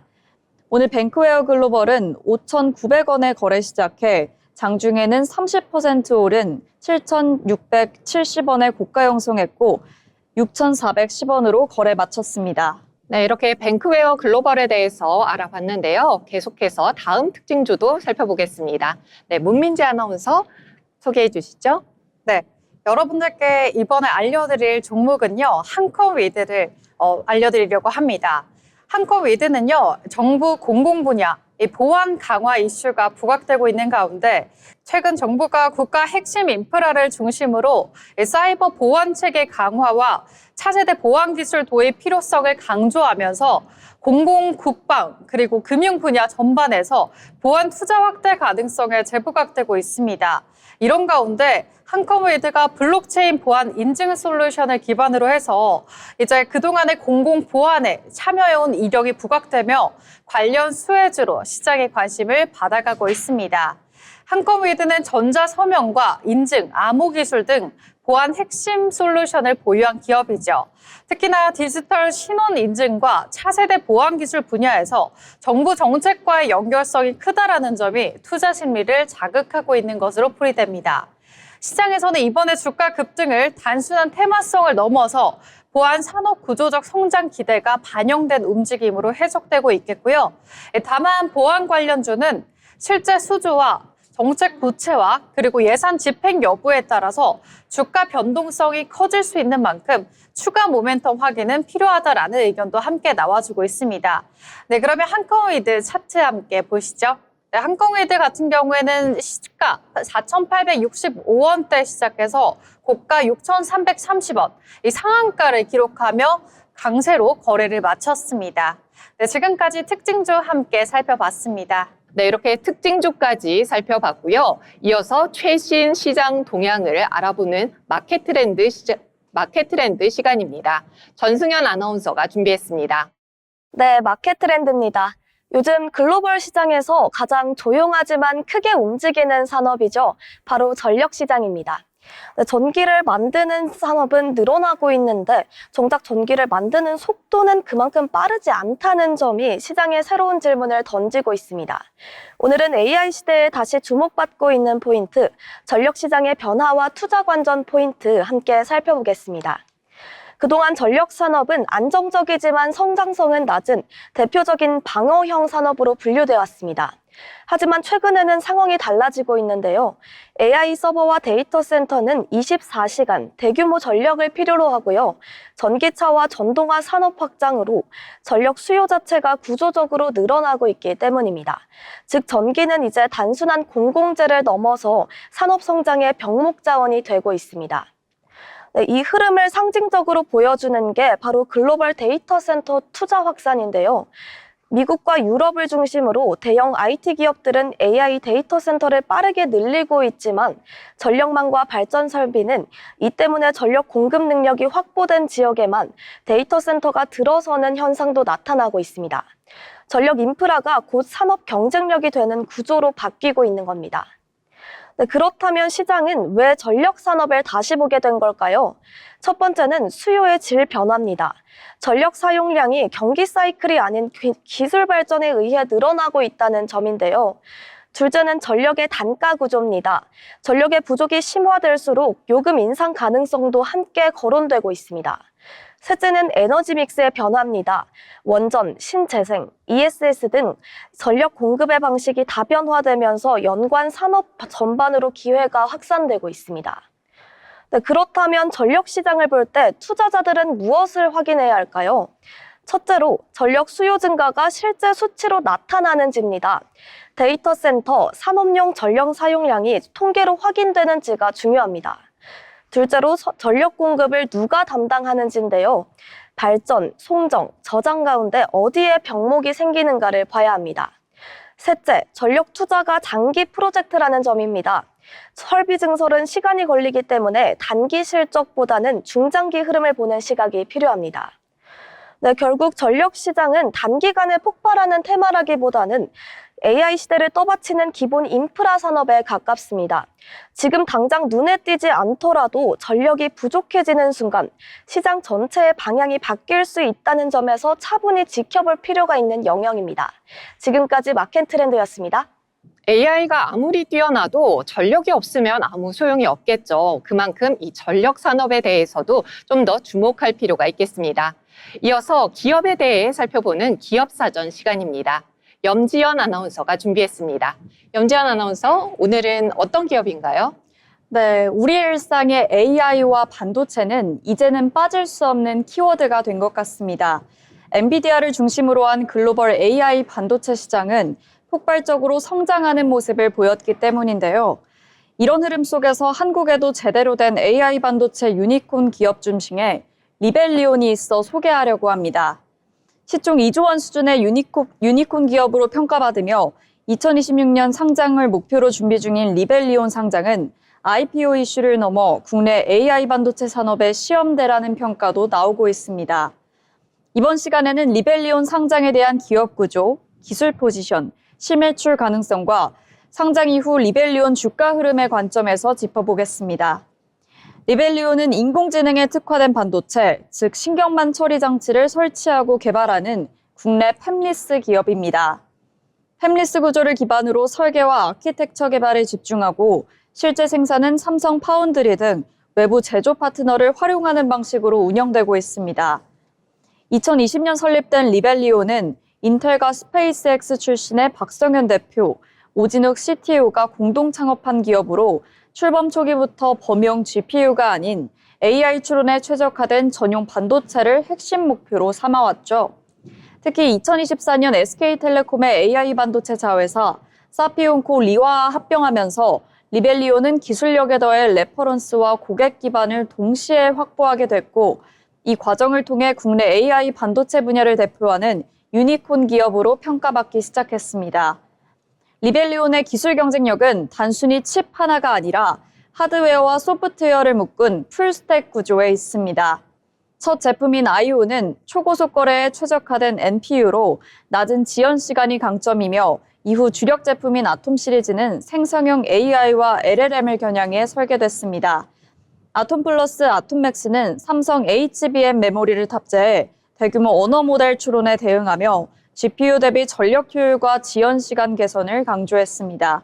오늘 뱅크웨어 글로벌은 5,900원에 거래 시작해 장중에는 30% 오른 7,670원에 고가 형성했고 6,410원으로 거래 마쳤습니다. 네, 이렇게 뱅크웨어 글로벌에 대해서 알아봤는데요. 계속해서 다음 특징주도 살펴보겠습니다. 네, 문민지 아나운서 소개해 주시죠. 네, 여러분들께 이번에 알려드릴 종목은요, 한컴위드를 알려드리려고 합니다. 한컴위드는요, 정부 공공 분야 보안 강화 이슈가 부각되고 있는 가운데 최근 정부가 국가 핵심 인프라를 중심으로 사이버 보안 체계 강화와 차세대 보안 기술 도입 필요성을 강조하면서 공공 국방 그리고 금융 분야 전반에서 보안 투자 확대 가능성에 재부각되고 있습니다. 이런 가운데 한컴위드가 블록체인 보안 인증 솔루션을 기반으로 해서 이제 그동안의 공공 보안에 참여해온 이력이 부각되며 관련 수혜주로 시장의 관심을 받아가고 있습니다. 한컴위드는 전자서명과 인증, 암호기술 등 보안 핵심 솔루션을 보유한 기업이죠. 특히나 디지털 신원 인증과 차세대 보안 기술 분야에서 정부 정책과의 연결성이 크다라는 점이 투자 심리를 자극하고 있는 것으로 풀이됩니다. 시장에서는 이번에 주가 급등을 단순한 테마성을 넘어서 보안 산업 구조적 성장 기대가 반영된 움직임으로 해석되고 있겠고요. 다만 보안 관련주는 실제 수주와 정책 구체화 그리고 예산 집행 여부에 따라서 주가 변동성이 커질 수 있는 만큼 추가 모멘텀 확인은 필요하다라는 의견도 함께 나와주고 있습니다. 네, 그러면 한컴위드 차트 함께 보시죠. 네, 한컴위드 같은 경우에는 시가 4,865원대 시작해서 고가 6,330원, 이 상한가를 기록하며 강세로 거래를 마쳤습니다. 네, 지금까지 특징주 함께 살펴봤습니다. 네, 이렇게 특징주까지 살펴봤고요. 이어서 최신 시장 동향을 알아보는 마켓 트렌드 시간입니다. 전승현 아나운서가 준비했습니다. 네, 마켓 트렌드입니다. 요즘 글로벌 시장에서 가장 조용하지만 크게 움직이는 산업이죠. 바로 전력 시장입니다. 전기를 만드는 산업은 늘어나고 있는데 정작 전기를 만드는 속도는 그만큼 빠르지 않다는 점이 시장에 새로운 질문을 던지고 있습니다. 오늘은 AI 시대에 다시 주목받고 있는 포인트, 전력 시장의 변화와 투자 관전 포인트 함께 살펴보겠습니다. 그동안 전력 산업은 안정적이지만 성장성은 낮은 대표적인 방어형 산업으로 분류되어 왔습니다. 하지만 최근에는 상황이 달라지고 있는데요. AI 서버와 데이터 센터는 24시간 대규모 전력을 필요로 하고요. 전기차와 전동화 산업 확장으로 전력 수요 자체가 구조적으로 늘어나고 있기 때문입니다. 즉 전기는 이제 단순한 공공재를 넘어서 산업 성장의 병목 자원이 되고 있습니다. 이 흐름을 상징적으로 보여주는 게 바로 글로벌 데이터 센터 투자 확산인데요. 미국과 유럽을 중심으로 대형 IT 기업들은 AI 데이터 센터를 빠르게 늘리고 있지만 전력망과 발전 설비는 이 때문에 전력 공급 능력이 확보된 지역에만 데이터 센터가 들어서는 현상도 나타나고 있습니다. 전력 인프라가 곧 산업 경쟁력이 되는 구조로 바뀌고 있는 겁니다. 그렇다면 시장은 왜 전력 산업을 다시 보게 된 걸까요? 첫 번째는 수요의 질 변화입니다. 전력 사용량이 경기 사이클이 아닌 기술 발전에 의해 늘어나고 있다는 점인데요. 둘째는 전력의 단가 구조입니다. 전력의 부족이 심화될수록 요금 인상 가능성도 함께 거론되고 있습니다. 셋째는 에너지 믹스의 변화입니다. 원전, 신재생, ESS 등 전력 공급의 방식이 다변화되면서 연관 산업 전반으로 기회가 확산되고 있습니다. 그렇다면 전력 시장을 볼 때 투자자들은 무엇을 확인해야 할까요? 첫째로 전력 수요 증가가 실제 수치로 나타나는지입니다. 데이터 센터, 산업용 전력 사용량이 통계로 확인되는지가 중요합니다. 둘째로 전력 공급을 누가 담당하는지인데요. 발전, 송정, 저장 가운데 어디에 병목이 생기는가를 봐야 합니다. 셋째, 전력 투자가 장기 프로젝트라는 점입니다. 설비 증설은 시간이 걸리기 때문에 단기 실적보다는 중장기 흐름을 보는 시각이 필요합니다. 결국 전력 시장은 단기간에 폭발하는 테마라기보다는 AI 시대를 떠받치는 기본 인프라 산업에 가깝습니다. 지금 당장 눈에 띄지 않더라도 전력이 부족해지는 순간 시장 전체의 방향이 바뀔 수 있다는 점에서 차분히 지켜볼 필요가 있는 영역입니다. 지금까지 마켓트렌드였습니다. AI가 아무리 뛰어나도 전력이 없으면 아무 소용이 없겠죠. 그만큼 이 전력 산업에 대해서도 좀 더 주목할 필요가 있겠습니다. 이어서 기업에 대해 살펴보는 기업사전 시간입니다. 염지연 아나운서가 준비했습니다. 염지연 아나운서, 오늘은 어떤 기업인가요? 네, 우리 일상의 AI와 반도체는 이제는 빠질 수 없는 키워드가 된 것 같습니다. 엔비디아를 중심으로 한 글로벌 AI 반도체 시장은 폭발적으로 성장하는 모습을 보였기 때문인데요. 이런 흐름 속에서 한국에도 제대로 된 AI 반도체 유니콘 기업 중심에 리벨리온이 있어 소개하려고 합니다. 시총 2조 원 수준의 유니콘 기업으로 평가받으며 2026년 상장을 목표로 준비 중인 리벨리온 상장은 IPO 이슈를 넘어 국내 AI 반도체 산업의 시험대라는 평가도 나오고 있습니다. 이번 시간에는 리벨리온 상장에 대한 기업 구조, 기술 포지션, 실매출 가능성과 상장 이후 리벨리온 주가 흐름의 관점에서 짚어보겠습니다. 리벨리온은 인공지능에 특화된 반도체, 즉 신경만 처리 장치를 설치하고 개발하는 국내 팹리스 기업입니다. 팹리스 구조를 기반으로 설계와 아키텍처 개발에 집중하고 실제 생산은 삼성 파운드리 등 외부 제조 파트너를 활용하는 방식으로 운영되고 있습니다. 2020년 설립된 리벨리온은 인텔과 스페이스X 출신의 박성현 대표, 오진욱 CTO가 공동 창업한 기업으로 출범 초기부터 범용 GPU가 아닌 AI 추론에 최적화된 전용 반도체를 핵심 목표로 삼아왔죠. 특히 2024년 SK텔레콤의 AI 반도체 자회사 사피온코 리와와 합병하면서 리벨리온은 기술력에 더해 레퍼런스와 고객 기반을 동시에 확보하게 됐고, 이 과정을 통해 국내 AI 반도체 분야를 대표하는 유니콘 기업으로 평가받기 시작했습니다. 리벨리온의 기술 경쟁력은 단순히 칩 하나가 아니라 하드웨어와 소프트웨어를 묶은 풀스택 구조에 있습니다. 첫 제품인 아이오는 초고속 거래에 최적화된 NPU로 낮은 지연 시간이 강점이며 이후 주력 제품인 아톰 시리즈는 생성형 AI와 LLM을 겨냥해 설계됐습니다. 아톰 플러스 아톰 맥스는 삼성 HBM 메모리를 탑재해 대규모 언어 모델 추론에 대응하며 GPU 대비 전력 효율과 지연 시간 개선을 강조했습니다.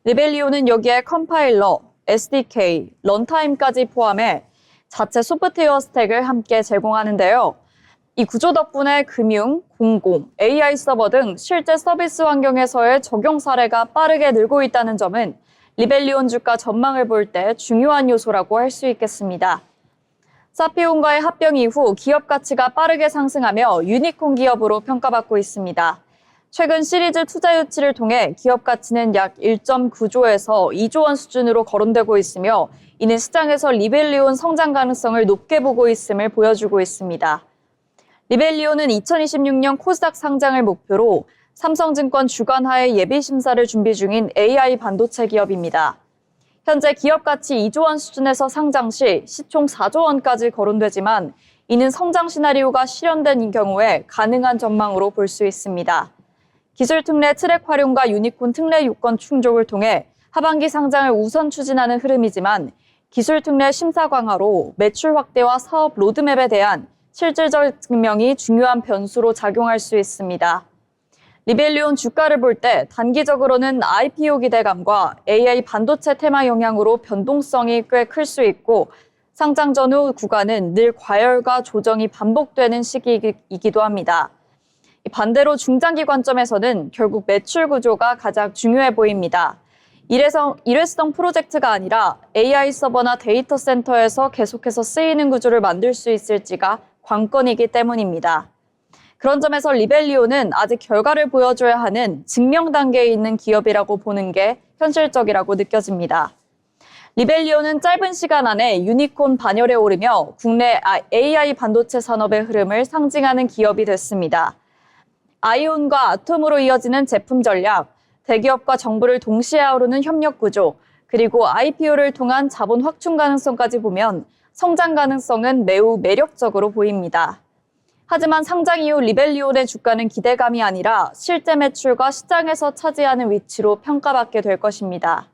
리벨리오는 여기에 컴파일러, SDK, 런타임까지 포함해 자체 소프트웨어 스택을 함께 제공하는데요. 이 구조 덕분에 금융, 공공, AI 서버 등 실제 서비스 환경에서의 적용 사례가 빠르게 늘고 있다는 점은 리벨리온 주가 전망을 볼 때 중요한 요소라고 할 수 있겠습니다. 사피온과의 합병 이후 기업 가치가 빠르게 상승하며 유니콘 기업으로 평가받고 있습니다. 최근 시리즈 투자 유치를 통해 기업 가치는 약 1.9조에서 2조 원 수준으로 거론되고 있으며 이는 시장에서 리벨리온 성장 가능성을 높게 보고 있음을 보여주고 있습니다. 리벨리온은 2026년 코스닥 상장을 목표로 삼성증권 주관하에 예비 심사를 준비 중인 AI 반도체 기업입니다. 현재 기업 가치 2조 원 수준에서 상장 시 시총 4조 원까지 거론되지만 이는 성장 시나리오가 실현된 경우에 가능한 전망으로 볼 수 있습니다. 기술 특례 트랙 활용과 유니콘 특례 요건 충족을 통해 하반기 상장을 우선 추진하는 흐름이지만 기술 특례 심사 강화로 매출 확대와 사업 로드맵에 대한 실질적 증명이 중요한 변수로 작용할 수 있습니다. 리벨리온 주가를 볼 때 단기적으로는 IPO 기대감과 AI 반도체 테마 영향으로 변동성이 꽤 클 수 있고 상장 전후 구간은 늘 과열과 조정이 반복되는 시기이기도 합니다. 반대로 중장기 관점에서는 결국 매출 구조가 가장 중요해 보입니다. 일회성 프로젝트가 아니라 AI 서버나 데이터 센터에서 계속해서 쓰이는 구조를 만들 수 있을지가 관건이기 때문입니다. 그런 점에서 리벨리오는 아직 결과를 보여줘야 하는 증명 단계에 있는 기업이라고 보는 게 현실적이라고 느껴집니다. 리벨리오는 짧은 시간 안에 유니콘 반열에 오르며 국내 AI 반도체 산업의 흐름을 상징하는 기업이 됐습니다. 아이온과 아톰으로 이어지는 제품 전략, 대기업과 정부를 동시에 아우르는 협력 구조, 그리고 IPO를 통한 자본 확충 가능성까지 보면 성장 가능성은 매우 매력적으로 보입니다. 하지만 상장 이후 리벨리온의 주가는 기대감이 아니라 실제 매출과 시장에서 차지하는 위치로 평가받게 될 것입니다.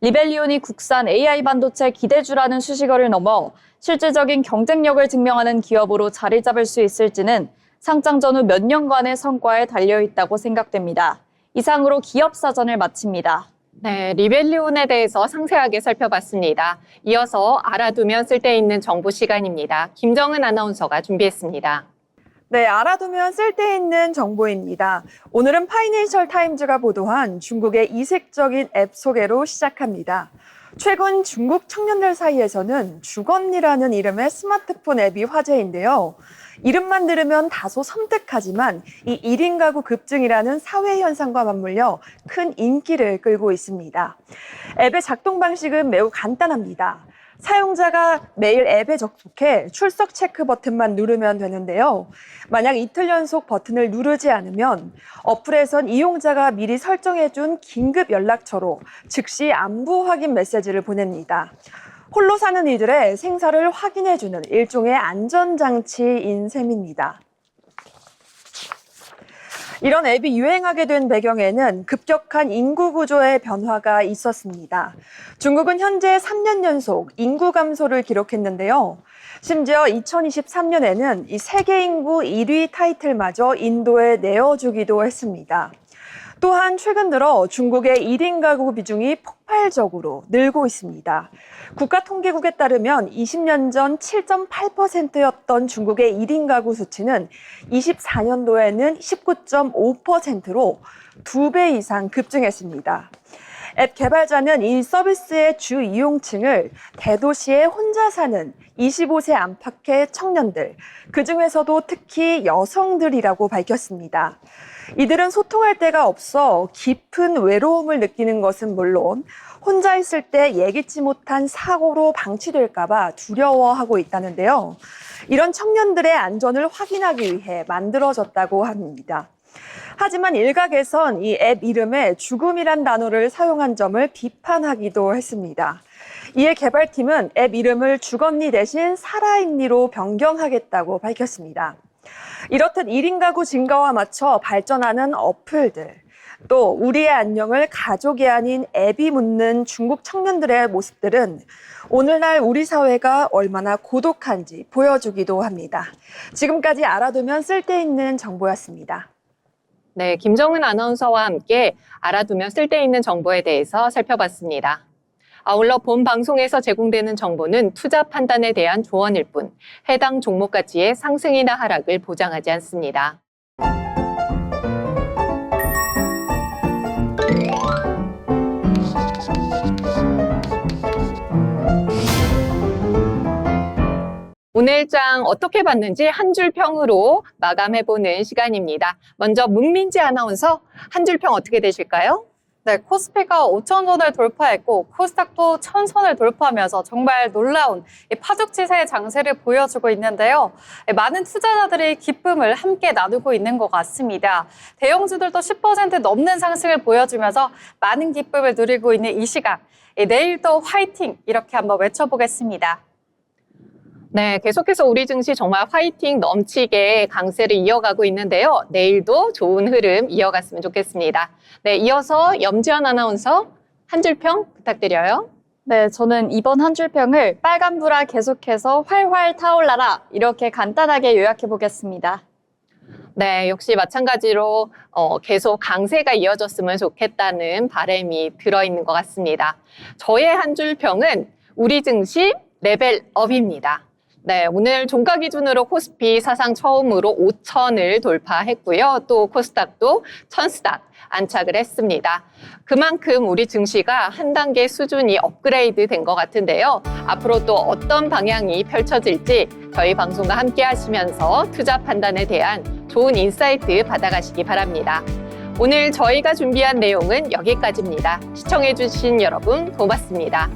리벨리온이 국산 AI 반도체 기대주라는 수식어를 넘어 실질적인 경쟁력을 증명하는 기업으로 자리 잡을 수 있을지는 상장 전후 몇 년간의 성과에 달려있다고 생각됩니다. 이상으로 기업사전을 마칩니다. 네, 리벨리온에 대해서 상세하게 살펴봤습니다. 이어서 알아두면 쓸데있는 정보 시간입니다. 김정은 아나운서가 준비했습니다. 네, 알아두면 쓸데있는 정보입니다. 오늘은 파이낸셜 타임즈가 보도한 중국의 이색적인 앱 소개로 시작합니다. 최근 중국 청년들 사이에서는 주건이라는 이름의 스마트폰 앱이 화제인데요. 이름만 들으면 다소 섬뜩하지만 이 1인 가구 급증이라는 사회 현상과 맞물려 큰 인기를 끌고 있습니다. 앱의 작동 방식은 매우 간단합니다. 사용자가 매일 앱에 접속해 출석 체크 버튼만 누르면 되는데요. 만약 이틀 연속 버튼을 누르지 않으면 어플에선 이용자가 미리 설정해준 긴급 연락처로 즉시 안부 확인 메시지를 보냅니다. 홀로 사는 이들의 생사를 확인해주는 일종의 안전장치인 셈입니다. 이런 앱이 유행하게 된 배경에는 급격한 인구 구조의 변화가 있었습니다. 중국은 현재 3년 연속 인구 감소를 기록했는데요. 심지어 2023년에는 이 세계 인구 1위 타이틀마저 인도에 내어주기도 했습니다. 또한 최근 들어 중국의 1인 가구 비중이 폭발적으로 늘고 있습니다. 국가통계국에 따르면 20년 전 7.8%였던 중국의 1인 가구 수치는 24년도에는 19.5%로 2배 이상 급증했습니다. 앱 개발자는 이 서비스의 주 이용층을 대도시에 혼자 사는 25세 안팎의 청년들, 그중에서도 특히 여성들이라고 밝혔습니다. 이들은 소통할 데가 없어 깊은 외로움을 느끼는 것은 물론 혼자 있을 때 예기치 못한 사고로 방치될까 봐 두려워하고 있다는데요. 이런 청년들의 안전을 확인하기 위해 만들어졌다고 합니다. 하지만 일각에선 이 앱 이름에 죽음이란 단어를 사용한 점을 비판하기도 했습니다. 이에 개발팀은 앱 이름을 주거니 대신 살아있니로 변경하겠다고 밝혔습니다. 이렇듯 1인 가구 증가와 맞춰 발전하는 어플들, 또 우리의 안녕을 가족이 아닌 앱이 묻는 중국 청년들의 모습들은 오늘날 우리 사회가 얼마나 고독한지 보여주기도 합니다. 지금까지 알아두면 쓸데있는 정보였습니다. 네, 김정은 아나운서와 함께 알아두면 쓸데있는 정보에 대해서 살펴봤습니다. 아울러 본 방송에서 제공되는 정보는 투자 판단에 대한 조언일 뿐 해당 종목 가치의 상승이나 하락을 보장하지 않습니다. 오늘 장 어떻게 봤는지 한 줄 평으로 마감해보는 시간입니다. 먼저 문민지 아나운서, 한 줄 평 어떻게 되실까요? 네, 코스피가 5,000선을 돌파했고 코스닥도 1,000선을 돌파하면서 정말 놀라운 파죽지세의 장세를 보여주고 있는데요. 많은 투자자들이 기쁨을 함께 나누고 있는 것 같습니다. 대형주들도 10% 넘는 상승을 보여주면서 많은 기쁨을 누리고 있는 이 시각. 내일도 화이팅! 이렇게 한번 외쳐보겠습니다. 네, 계속해서 우리 증시 정말 화이팅 넘치게 강세를 이어가고 있는데요. 내일도 좋은 흐름 이어갔으면 좋겠습니다. 네, 이어서 염지연 아나운서 한 줄 평 부탁드려요. 네, 저는 이번 한 줄 평을 빨간불아 계속해서 활활 타올라라 이렇게 간단하게 요약해 보겠습니다. 네, 역시 마찬가지로 계속 강세가 이어졌으면 좋겠다는 바람이 들어있는 것 같습니다. 저의 한 줄 평은 우리 증시 레벨업입니다. 네, 오늘 종가 기준으로 코스피 사상 처음으로 5,000을 돌파했고요. 또 코스닥도 1,000스닥 안착을 했습니다. 그만큼 우리 증시가 한 단계 수준이 업그레이드 된 것 같은데요. 앞으로 또 어떤 방향이 펼쳐질지 저희 방송과 함께 하시면서 투자 판단에 대한 좋은 인사이트 받아가시기 바랍니다. 오늘 저희가 준비한 내용은 여기까지입니다. 시청해주신 여러분 고맙습니다.